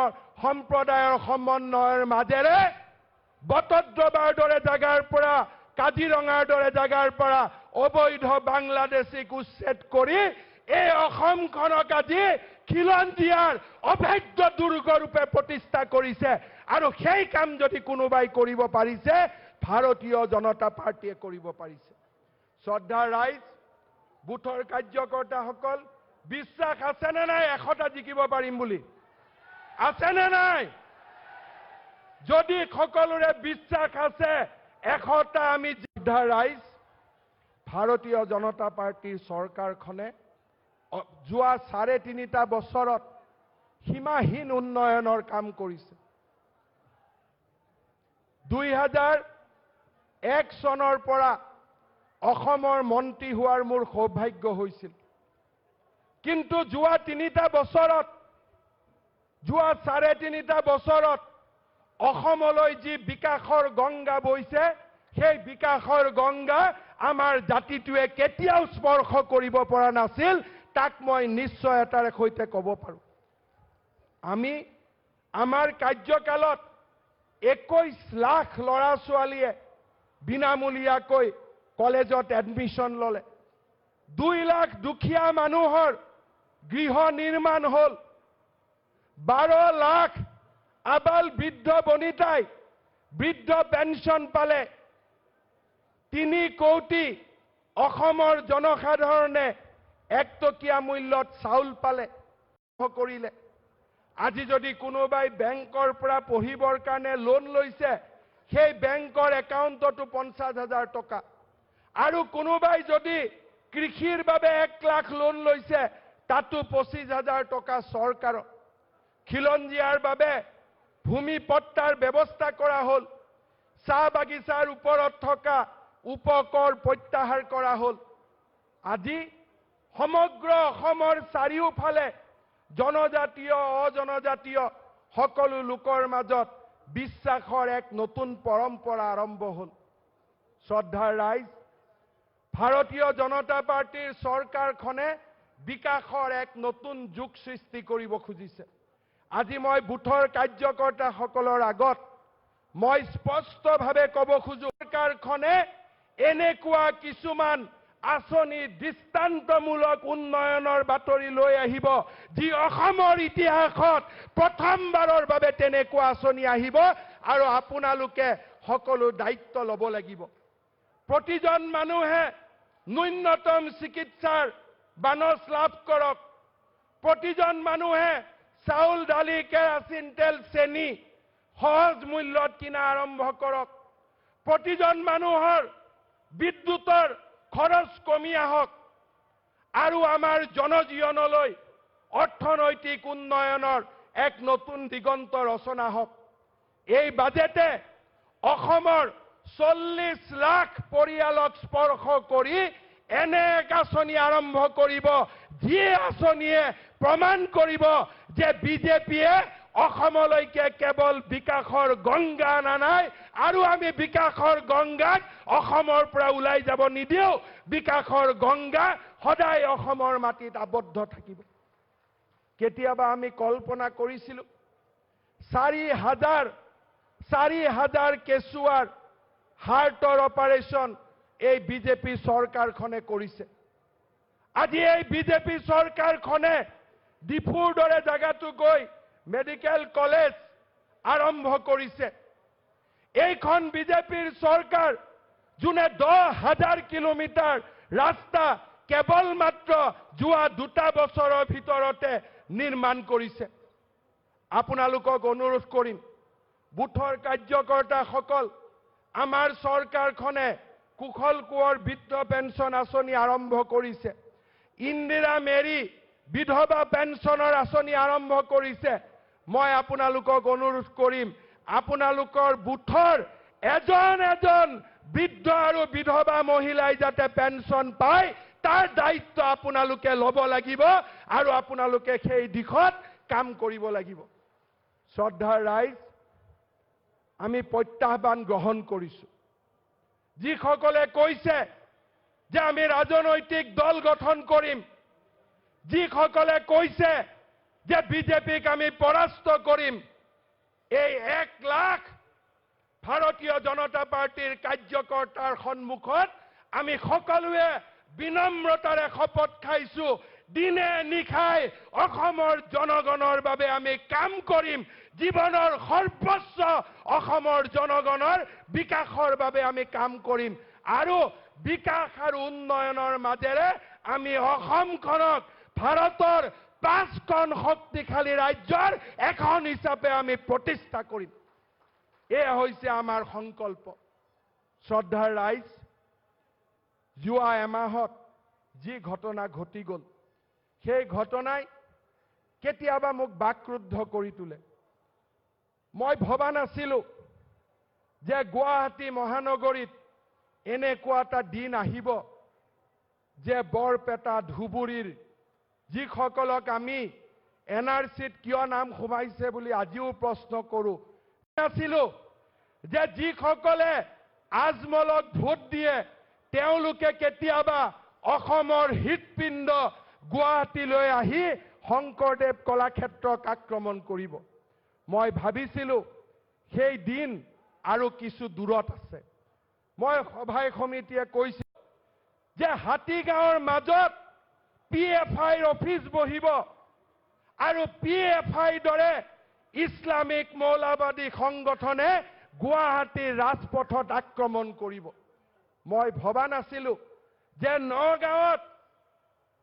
সম্প্ৰদায়ৰ সমন্বয়ৰ মাজেৰে বটদ্ৰৱাৰ দৰে জাগাৰ পৰা, কাজিৰঙাৰ দৰে জাগাৰ পৰা অবৈধ বাংলাদেশীক উচ্ছেদ কৰি এই অসমখনক আজি খিলঞ্জীয়াৰ অভেদ্য দুৰ্গৰূপে প্ৰতিষ্ঠা কৰিছে। আৰু সেই কাম যদি কোনোবাই কৰিব পাৰিছে, ভাৰতীয় জনতা পাৰ্টীয়ে কৰিব পাৰিছে। শ্ৰদ্ধাৰ ৰাইজ, বুথৰ কাৰ্যকৰ্তাসকল, বিশ্বাস আছেনে নাই 100টা জিকিব পাৰিম বুলি? আছেনে নাই? যদি সকলোৰে বিশ্বাস আছে 100টা আমি শ্ৰদ্ধাৰ ৰাইজ, ভাৰতীয় জনতা পাৰ্টীৰ চৰকাৰখনে যোৱা 3.5 বছৰত সীমাহীন উন্নয়নৰ কাম কৰিছে। 2001 চনৰ পৰা অসমৰ মন্ত্ৰী হোৱাৰ মোৰ সৌভাগ্য হৈছিল। কিন্তু যোৱা 3টা বছৰত, যোৱা 3.5 বছৰত অসমলৈ যি বিকাশৰ গংগা বৈছে, সেই বিকাশৰ গংগা আমাৰ জাতিটোৱে কেতিয়াও স্পৰ্শ কৰিব পৰা নাছিল, তাক মই নিশ্চয়তাৰে সৈতে ক'ব পাৰোঁ। আমি আমাৰ কাৰ্যকালত 21 লাখ ল'ৰা ছোৱালীয়ে বিনামূলীয়াকৈ কলেজত এডমিশ্যন ল'লে। 2 লাখ দুখীয়া মানুহৰ গৃহ নিৰ্মাণ হ'ল। 12 লাখ আবাল বৃদ্ধ বনিতাই বৃদ্ধ পেঞ্চন পালে। 3 কোটি অসমৰ জনসাধাৰণে 1 টকীয়া মূল্যত চাউল পালে কৰিলে। আজি যদি কোনোবাই বেংকৰ পৰা পঢ়িবৰ কাৰণে লোন লৈছে, সেই বেংকৰ একাউণ্টতো 50,000 টকা। আৰু কোনোবাই যদি কৃষিৰ বাবে 1 লাখ লোন লৈছে, তাতো 25,000 টকা চৰকাৰৰ। খিলঞ্জীয়াৰ বাবে ভূমি পট্টাৰ ব্যৱস্থা কৰা হ'ল। চাহ বাগিচাৰ ওপৰত থকা উপকৰ প্ৰত্যাহাৰ কৰা হ'ল। আজি সমগ্ৰ অসমৰ চাৰিওফালে জনজাতীয় অজনজাতীয় সকলো লোকৰ মাজত বিশ্বাসৰ এক নতুন পৰম্পৰা আৰম্ভ হ'ল। শ্ৰদ্ধাৰ ৰাইজ, ভাৰতীয় জনতা পাৰ্টিৰ চৰকাৰখনে বিকাশৰ এক নতুন যুগ সৃষ্টি কৰিব খুজিছে। আজি মই বুথৰ কাৰ্যকৰ্তাসকলৰ আগত মই স্পষ্টভাৱে ক'ব খোজো, চৰকাৰখনে এনেকুৱা কিছুমান আঁচনি দৃষ্টান্তমূলক উন্নয়নৰ বাতৰি লৈ আহিব, যি অসমৰ ইতিহাসত প্ৰথমবাৰৰ বাবে তেনেকুৱা আঁচনি আহিব, আৰু আপোনালোকে সকলো দায়িত্ব ল'ব লাগিব। প্ৰতিজন মানুহে ন্যূনতম চিকিৎসাৰ বানচ লাভ কৰক। প্ৰতিজন মানুহে চাউল, দালি, কেৰাচিন তেল, চেনি সহজ মূল্যত কিনা আৰম্ভ কৰক। প্ৰতিজন মানুহৰ বিদ্যুতৰ খৰচ কমি আহক, আৰু আমাৰ জনজীৱনলৈ অৰ্থনৈতিক উন্নয়নৰ এক নতুন দিগন্ত ৰচনা হওক। এই বাজেটে অসমৰ 40 লাখ পৰিয়ালক স্পৰ্শ কৰি এনে এক আঁচনি আৰম্ভ কৰিব, যি আঁচনিয়ে প্ৰমাণ কৰিব যে বিজেপিয়ে অসমলৈকে কেৱল বিকাশৰ গংগা অনা নাই, আৰু আমি বিকাশৰ গংগাক অসমৰ পৰা ওলাই যাব নিদিওঁ। বিকাশৰ গংগা সদায় অসমৰ মাটিত আবদ্ধ থাকিব। কেতিয়াবা আমি কল্পনা কৰিছিলোঁ 4,000 কেঁচুৱাৰ হাৰ্টৰ অপাৰেশ্যন এই বিজেপি চৰকাৰখনে কৰিছে। আজি এই বিজেপি চৰকাৰখনে ডিফুৰ দৰে জাগাটো গৈ মেডিকেল কলেজ আৰম্ভ কৰিছে। এইখন বিজেপিৰ চৰকাৰ, যোনে 10,000 কিলোমিটাৰ ৰাস্তা কেৱল মাত্ৰ যোৱা 2 বছৰৰ ভিতৰতে নিৰ্মাণ কৰিছে। আপোনালোকক অনুৰোধ কৰিম, বুথৰ কাৰ্যকৰ্তাসকল, আমাৰ চৰকাৰখনে কুশল কোঁৱৰ বৃদ্ধ পেঞ্চন আঁচনি আৰম্ভ কৰিছে। ইন্দিৰা মেৰী বিধৱা পেঞ্চনৰ আঁচনি আৰম্ভ কৰিছে। মই আপোনালোকক অনুৰোধ কৰিম, আপোনালোকৰ বুথৰ এজন বৃদ্ধ আৰু বিধৱা মহিলাই যাতে পেঞ্চন পায়, তাৰ দায়িত্ব আপোনালোকে ল'ব লাগিব, আৰু আপোনালোকে সেই দিশত কাম কৰিব লাগিব। শ্ৰদ্ধাৰ ৰাইজ, আমি প্ৰত্যাহ্বান গ্ৰহণ কৰিছো। যিসকলে কৈছে যে আমি ৰাজনৈতিক দল গঠন কৰিম, যিসকলে কৈছে যে বিজেপিক আমি পৰাস্ত কৰিম, এই 1 লাখ ভাৰতীয় জনতা পাৰ্টিৰ কাৰ্যকৰ্তাৰ সন্মুখত আমি সকলোৱে বিনম্ৰতাৰে শপত খাইছো, দিনে নিশাই অসমৰ জনগণৰ বাবে আমি কাম কৰিম। জীৱনৰ সৰ্বোচ্চ অসমৰ জনগণৰ বিকাশৰ বাবে আমি কাম কৰিম, আৰু বিকাশ আৰু উন্নয়নৰ মাজেৰে আমি অসমখনক ভাৰতৰ 5খন শক্তিশালী ৰাজ্যৰ এখন হিচাপে আমি প্ৰতিষ্ঠা কৰিম। এয়া হৈছে আমাৰ সংকল্প। শ্ৰদ্ধাৰ ৰাইজ, যোৱা এমাহত যি ঘটনা ঘটি গ'ল, সেই ঘটনাই কেতিয়াবা মোক বাকৰুদ্ধ কৰি তোলে। মই ভবা নাছিলোঁ যে গুৱাহাটী মহানগৰীত এনেকুৱা এটা দিন আহিব যে বৰপেটা, ধুবুৰীৰ যিসকলক আমি NRCত কিয় নাম সোমাইছে বুলি আজিও প্ৰশ্ন কৰোঁ, নাছিলোঁ যে যিসকলে আজমলক ভোট দিয়ে তেওঁলোকে কেতিয়াবা অসমৰ হৃদপিণ্ড গুৱাহাটীলৈ আহি শংকৰদেৱ কলাক্ষেত্ৰক আক্ৰমণ কৰিব। মই ভাবিছিলোঁ সেই দিন আৰু কিছু দূৰত আছে। মই সভাই সমিতিয়ে কৈছিল যে হাতীগাঁৱৰ মাজত PFIৰ অফিচ বহিব, আৰু PFIৰ দৰে ইছলামিক মৌলবাদী সংগঠনে গুৱাহাটীৰ ৰাজপথত আক্ৰমণ কৰিব। মই ভবা নাছিলোঁ যে নগাঁৱত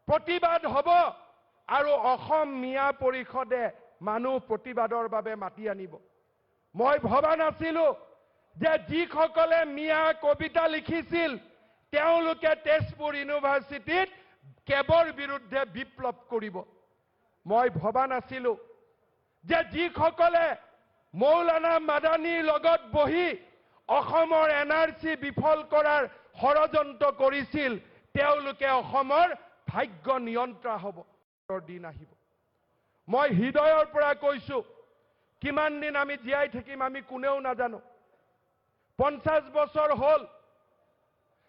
প্ৰতিবাদ হ'ব, আৰু অসম মিয়া পৰিষদে মানুহ প্ৰতিবাদৰ বাবে মাতি আনিব। মই ভবা নাছিলোঁ যে যিসকলে মিয়া কবিতা লিখিছিল তেওঁলোকে তেজপুৰ ইউনিভাৰ্চিটিত কেবৰ বিৰুদ্ধে বিপ্লৱ কৰিব। মই ভবা নাছিলোঁ যে যিসকলে মৌলানা মাদানীৰ লগত বহি অসমৰ NRC বিফল কৰাৰ ষড়যন্ত্ৰ কৰিছিল তেওঁলোকে অসমৰ ভাগ্য নিয়ন্ত্ৰা হ'ব দিন আহিব মই হৃদয়ৰ পৰা কৈছো কিমান দিন আমি জীয়াই থাকিম আমি কোনেও নাজানো 50 বছৰ হ'ল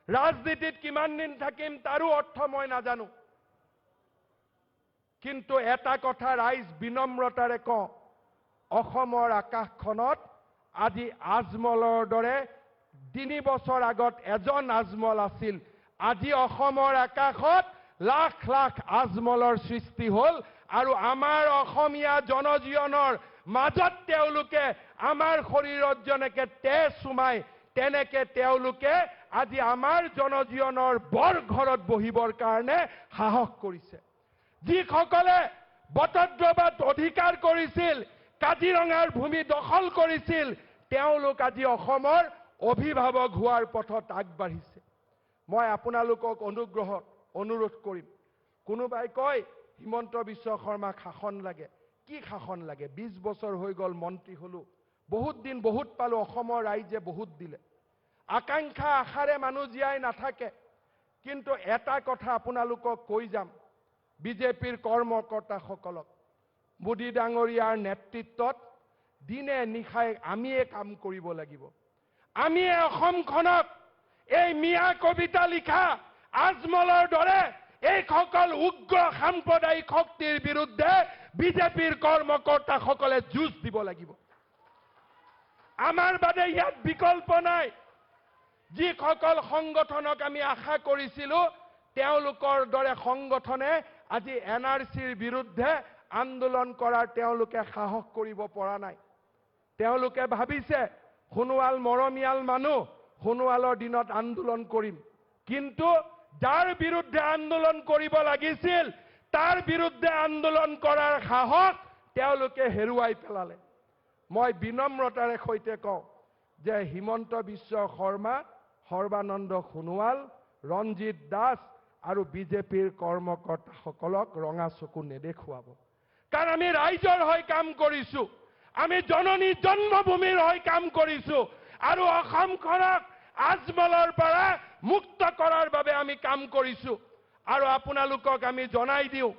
ৰাজনীতিত কিমান দিন থাকিম তাৰো অৰ্থ মই নাজানো কিন্তু এটা কথা ৰাইজ বিনম্ৰতাৰে কওঁ অসমৰ আকাশখনত আজি আজমলৰ দৰে 3 বছৰ আগত এজন আজমল আছিল আজি অসমৰ আকাশত লাখ লাখ আজমলৰ সৃষ্টি হ'ল আৰু আমাৰ অসমীয়া জনজীৱনৰ মাজত তেওঁলোকে আমাৰ শৰীৰত যেনেকে তেজ সুমাই তেনেকে তেওঁলোকে আজি আমাৰ জনজীৱনৰ বৰ ঘৰত বহিবৰ কাৰণে সাহস কৰিছে যিসকলে বটদ্ৰৱাত অধিকাৰ কৰিছিল কাজিৰঙাৰ ভূমি দখল কৰিছিল তেওঁলোক আজি অসমৰ অভিভাৱক হোৱাৰ পথত আগবাঢ়িছে মই আপোনালোকক অনুৰোধ কৰিম কোনোবাই কয় হিমন্ত বিশ্ব শৰ্মা শাসন লাগে কি শাসন লাগে 20 বছৰ হৈ গ'ল মন্ত্ৰী হলো বহুত দিন বহুত পালো অসমৰ ৰাইজে বহুত দিলে আকাংক্ষা আশাৰে মানুহ জীয়াই নাথাকে কিন্তু এটা কথা আপোনালোকক কৈ যাম বিজেপিৰ কৰ্মকৰ্তাসকলক মোদী ডাঙৰীয়াৰ নেতৃত্বত দিনে নিশাই আমিয়ে কাম কৰিব লাগিব আমিয়ে অসমখনক এই মিয়া কবিতা লিখা আজমলৰ দৰে এইসকল উগ্ৰ সাম্প্ৰদায়িক শক্তিৰ বিৰুদ্ধে বিজেপিৰ কৰ্মকৰ্তাসকলে যুঁজ দিব লাগিব আমাৰ বাদে ইয়াত বিকল্প নাই যিসকল সংগঠনক আমি আশা কৰিছিলো তেওঁলোকৰ দৰে সংগঠনে আজি এনআৰচিৰ বিৰুদ্ধে আন্দোলন কৰাৰ তেওঁলোকে সাহস কৰিব পৰা নাই তেওঁলোকে ভাবিছে সোণোৱাল মৰমিয়াল মানুহ সোণোৱালৰ দিনত আন্দোলন কৰিম কিন্তু যাৰ বিৰুদ্ধে আন্দোলন কৰিব লাগিছিল তাৰ বিৰুদ্ধে আন্দোলন কৰাৰ সাহস তেওঁলোকে হেৰুৱাই পেলালে মই বিনম্ৰতাৰে সৈতে কওঁ যে হিমন্ত বিশ্ব শৰ্মা সৰ্বানন্দ সোণোৱাল ৰঞ্জিত দাস আৰু বিজেপিৰ কৰ্মকৰ্তাসকলক ৰঙা চকু নেদেখুৱাব কাৰণ আমি ৰাইজৰ হৈ কাম কৰিছো আমি জননী জন্মভূমিৰ হৈ কাম কৰিছো আৰু অসমখনক আজমলৰ পৰা মুক্ত কৰাৰ বাবে আমি কাম কৰিছো আৰু আপোনালোকক আমি জনাই দিওঁ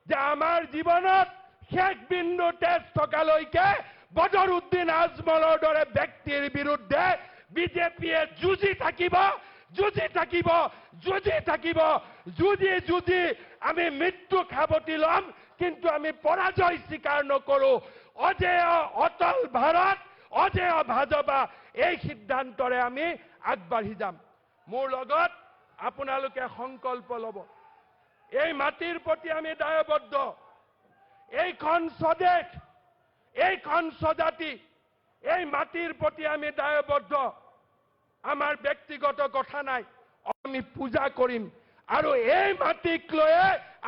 যে আমাৰ জীৱনত শেষ বিন্দু তেজ থকালৈকে বদৰুদ্দিন আজমলৰ দৰে ব্যক্তিৰ বিৰুদ্ধে বিজেপিয়ে যুঁজি থাকিব যুঁজি আমি মৃত্যু খাবতি ল'ম কিন্তু আমি পৰাজয় স্বীকাৰ নকৰো অজেয় অটল ভাৰত অজেয় ভাজপা এই সিদ্ধান্তৰে আমি আগবাঢ়ি যাম মোৰ লগত আপোনালোকে সংকল্প ল'ব এই মাটিৰ প্ৰতি আমি দায়বদ্ধ এইখন স্বদেশ এইখন স্বজাতি এই মাটিৰ প্ৰতি আমি দায়বদ্ধ আমাৰ ব্যক্তিগত কথা নাই আমি পূজা কৰিম আৰু এই মাটিক লৈ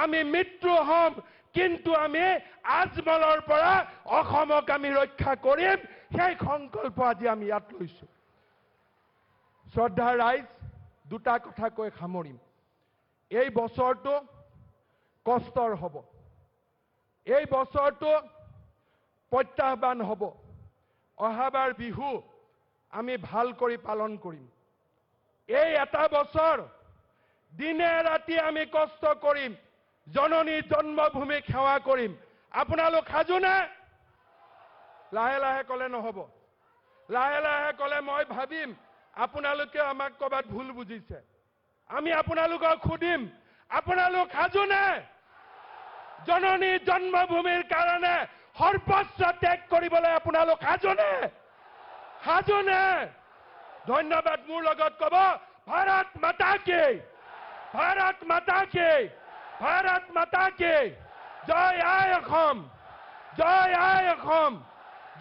আমি মৃত্যু হ'ম কিন্তু আমি আজমলৰ পৰা অসমক আমি ৰক্ষা কৰিম সেই সংকল্প আজি আমি ইয়াত লৈছো শ্ৰদ্ধাৰ ৰাইজ দুটা কথা কৈ সামৰিম এই বছৰটো কষ্টৰ হ'ব এই বছৰটো প্ৰত্যাহ্বান হ'ব অহাবাৰ বিহু আমি ভাল কৰি পালন কৰিম এই এটা বছৰ দিনে ৰাতি আমি কষ্ট কৰিম জননী জন্মভূমিক সেৱা কৰিম আপোনালোক সাজুনে লাহে লাহে কলে নহব লাহে লাহে কলে মই ভাবিম আপোনালোকে আমাক কবাত ভুল বুজিছে আমি আপোনালোকক খুদিম আপোনালোক সাজুনে জননী জন্মভূমিৰ কাৰণে সৰ্বস্ব ত্যাগ কৰিবলৈ আপোনালোক সাজুনে ধন্যবাদ মোৰ লগত কব ভাৰত মাতা কি ভাৰত মাতা কি ভাৰত মাতা কি জয় আই অসম জয় আই অসম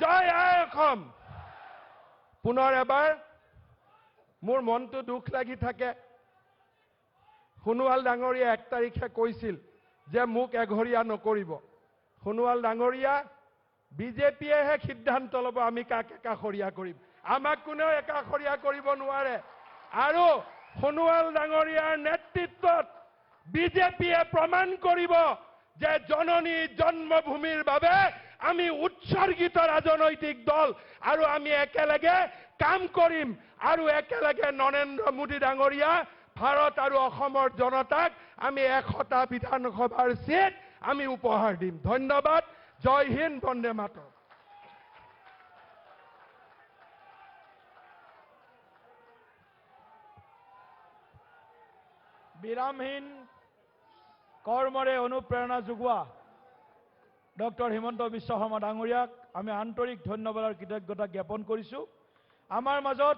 জয় আই অসম পুনৰ এবাৰ মোৰ মনটো দুখ লাগি থাকে সোণোৱাল ডাঙৰীয়া 1 তাৰিখে কৈছিল যে মোক এঘৰীয়া নকৰিব সোণোৱাল ডাঙৰীয়া বিজেপিয়েহে সিদ্ধান্ত ল'ব আমি কাক একাষৰীয়া কৰিম আমাক কোনেও একাষৰীয়া কৰিব নোৱাৰে আৰু সোণোৱাল ডাঙৰীয়াৰ নেতৃত্বত বিজেপিয়ে প্ৰমাণ কৰিব যে জননী জন্মভূমিৰ বাবে আমি উৎসৰ্গিত ৰাজনৈতিক দল আৰু আমি একেলগে কাম কৰিম আৰু একেলগে নৰেন্দ্ৰ মোদী ডাঙৰীয়া ভাৰত আৰু অসমৰ জনতাক আমি 100টা বিধানসভাৰ সিট আমি উপহাৰ দিম। ধন্যবাদ। জয় হিন্দ, বন্দে মাতৰম। বিৰামহীন কৰ্মৰে অনুপ্ৰেৰণা যোগোৱা ডক্টৰ হিমন্ত বিশ্ব শৰ্মা ডাঙৰীয়াক আমি আন্তৰিক ধন্যবাদ আৰু কৃতজ্ঞতা জ্ঞাপন কৰিছোঁ। আমাৰ মাজত